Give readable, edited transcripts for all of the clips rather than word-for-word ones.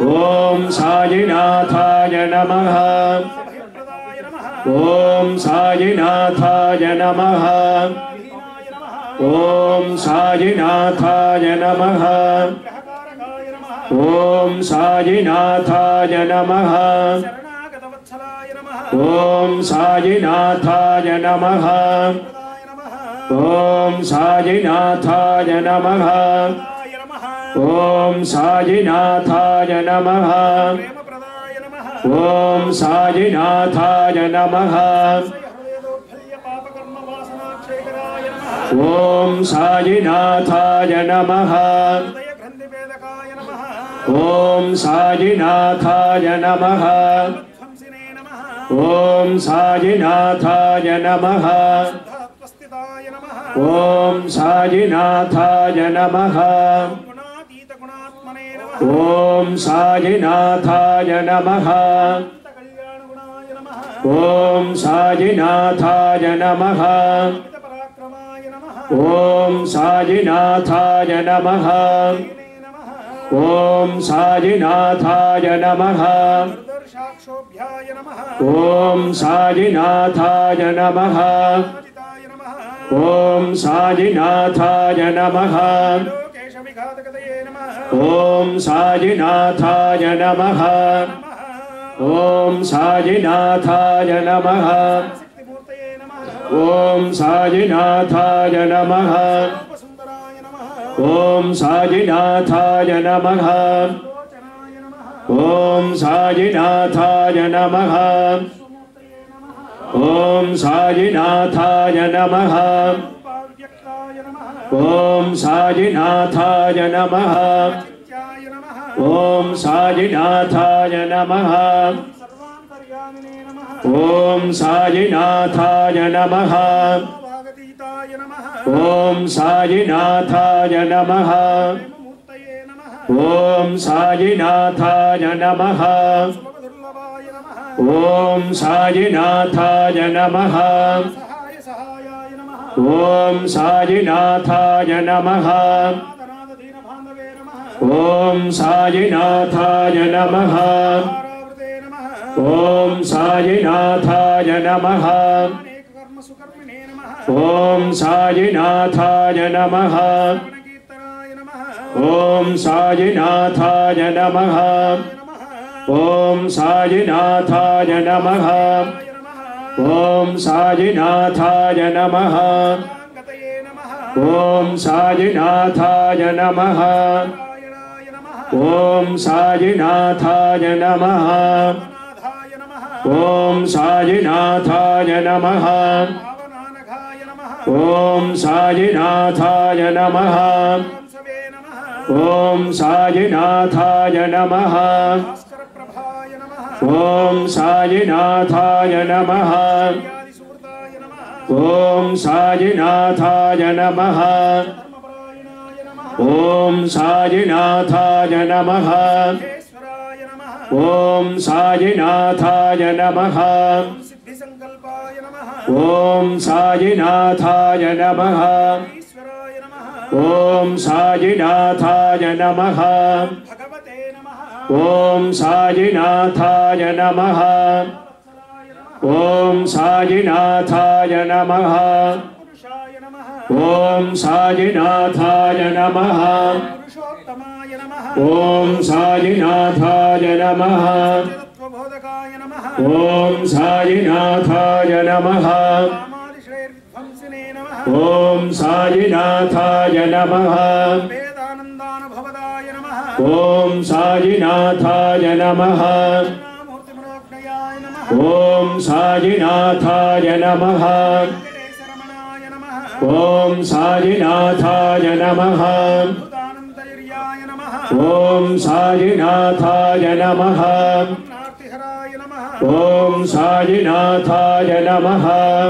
ఓం సాయినాథాయ నమః అభయప్రదాయ నమః ఓం సాయినాథాయ నమః ఓం సాయినాథాయ నమః గ్రహకారకాయ నమః ఓం సాయినాథాయ నమః శరణాగతవత్సలాయ నమః ఓం సాయినాథాయ నమః ప్రదాయ నమః ఓం సాయినాథాయ నమః ఆయ నమః ఓం సాయినాథాయ నమః ప్రేమప్రదాయ నమః ఓం సాయినాథాయ నమః హృదయోద్భల్య పాపకర్మ వాసనాక్షేకరాయ నమః ఓం సాయినాథాయ నమః హృదయ గ్రంథిభేదకాయ నమః ఓం సాయినాథాయ నమః ధ్వంసినే నమః ఓం సాయినాథాయ నమః స్థితాయ నమః ఓం సాయినాథాయ నమః గుణాతీత గుణాత్మనే నమః ఓం సాయినాథాయ నమః కళ్యాణ గుణాయ నమః ఓం సాయినాథాయ నమః పరాక్రమాయ నమః ఓం సాయినాథాయ నమః నమః ఓం సాయినాథాయ నమః దుర్దర్శాక్షోభ్యాయ నమః ఓం సాయినాథాయ నమః అజితాయ నమః ఓం సాయినాథాయ నమః లోకేశ విఘాతకతయే నమః ఓం సాయినాథాయ నమః ఓం సాయినాథాయ నమః శక్తిమూర్తయే నమః ఓం సాయినాథాయ నమః ఉపసుందరాయ నమః ఓం సాయినాథాయ నమః లోచనాయ నమః ఓం సాయినాథాయ నమః సుమూర్తయే నమః ఓం సాయినాథాయ నమః రూపావ్యక్తాయ నమః ఓం సాయినాథాయ నమః చిత్యాయ నమః ఓం సాయినాథాయ నమః సర్వాంతర్యామినే నమః ఓం సాయినాథాయ నమః భాగతీతాయ నమః ఓం సాయినాథాయ నమః మూర్తయే నమః ఓం సాయినాథాయ నమః సులభదుర్లభాయ నమః ఓం సాయినాథాయ నమః సహాయాయ నమః ఓం సాయినాథాయ నమః నాదనాద దీనబాంధవే నమః ఓం సాయినాథాయ నమః ఆరావృతే నమః ఓం సాయినాథాయ నమః అనేక కర్మ సుకర్మిణే నమః ఓం సాయినాథాయ నమః కీర్తనాయ నమః ఓం సాయినాథాయ నమః ఓం సాయినాథాయ నమః ఓం సాయినాథాయ నమః గతయే నమః ఓం సాయినాథాయ నమః నారాయణాయ నమః ఓం సాయినాథాయ నమః నాథాయ నమః ఓం సాయినాథాయ నమః భావనానఘాయ నమః ఓం సాయినాథాయ నమః హంసవే నమః ఓం సాయినాథాయ నమః భాస్కర ప్రభాయ నమః ఓం సాయినాథాయ నమః ఆదిసూర్తాయ నమః ఓం సాయినాథాయ నమః ధర్మపరాయణాయ నమః ఓం సాయినాథాయ నమః ఈశ్వరాయ నమః ఓం సాయినాథాయ నమః సిద్ధి సంకల్పాయ నమః ఓం సాయినాథాయ నమః ఈశ్వరాయ నమః ఓం సాయినాథాయ నమః భగవతే నమః ఓం సాయినాథాయ నమః ఓం సాయినాథాయ నమః పురుషాయ నమః ఓం సాయినాథాయ నమః పురుషోత్తమాయ నమః ఓం సాయినాథాయ నమః తత్వబోధకాయ నమః ఓం సాయినాథాయ నమః కామాదిశ్రేర్విధ్వంసినే నమః ఓం సాయినాథాయ నమః వేదానందానుభవదాయ నమః ఓం సాయినాథాయ నమః మూర్తిమనోజ్ఞయాయ నమః ఓం సాయినాథాయ నమః వెంకటేశరమణాయ నమః ఓం సాయినాథాయ నమః భూతానంతర్యాయ నమః ఓం సాయినాథాయ నమః నార్తిహరాయ నమః ఓం సాయినాథాయ నమః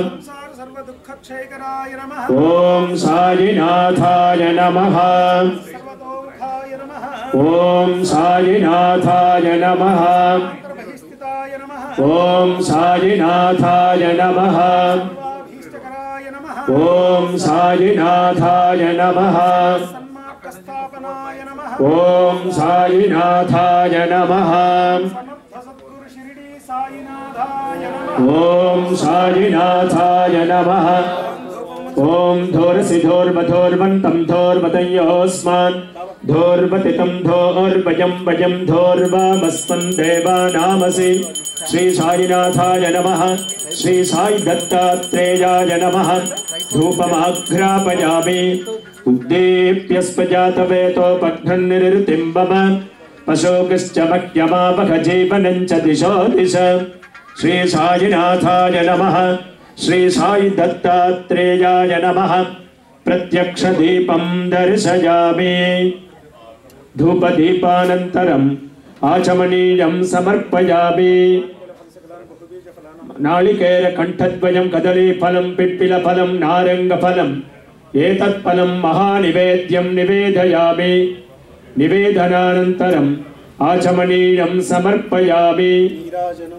సంసార సర్వదుఃఖక్షయకరాయ నమః ఓం సాయినాథాయ నమః సర్వతోముఖాయ నమః ఓం సాయినాథాయ నమః అంతర్బహిస్థితాయ నమః ఓం సాయినాథాయ నమః సర్వాభీష్టకరాయ నమః ఓం సాయినాథాయ నమః సన్మార్గస్థాపనాయ साईनाथाय नमः। ओम साईनाथाय नमः। समर्थ सद्गुरु शिरडी साईनाथाय नमः। ओम साईनाथाय नमः। ओम धोरसिधोर्वधोर्वन्तं धोर्वतयोस्मान् धोर्वतितं धोर्वयं वयं धोर्वामस्मन् देवानामसि। श्री साईनाथाय नमः। श्री साई दत्तात्रेयाय नमः। धूपमाघ्रापयामि उद्दीप्यस्पजातवेतोपघ्नन्निरृतिं मम पशोकश्च मह्यमापह जीवनं च दिशो दिश। श्री साईनाथाय नमः। श्री साई दत्तात्रेयाय नमः। प्रत्यक्ष दीपं दर्शयामि। धूपदीपानन्तरम् आचमनीयं समर्पयामि। नालिकेर कंठद्वयं कदलीफलं पिप्पिलफलं नारंगफलं एतत्फलं महानिवेद्यं निवेदयामि। निवेदनानन्तरम् आचमनीयं समर्पयामि।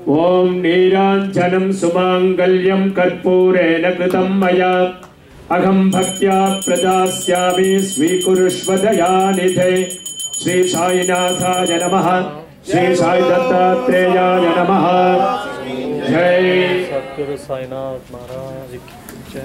ओम नीराञ्जनं सुमाङ्गल्यं कर्पूरेण कृतं मया अहं भक्त्या प्रदास्यामि स्वीकुरुष्व दयानिधे। श्री साईनाथाय नमः। श्री साई दत्तात्रेयाय नमः। जय सद्गुरु साईनाथ महाराज की जय।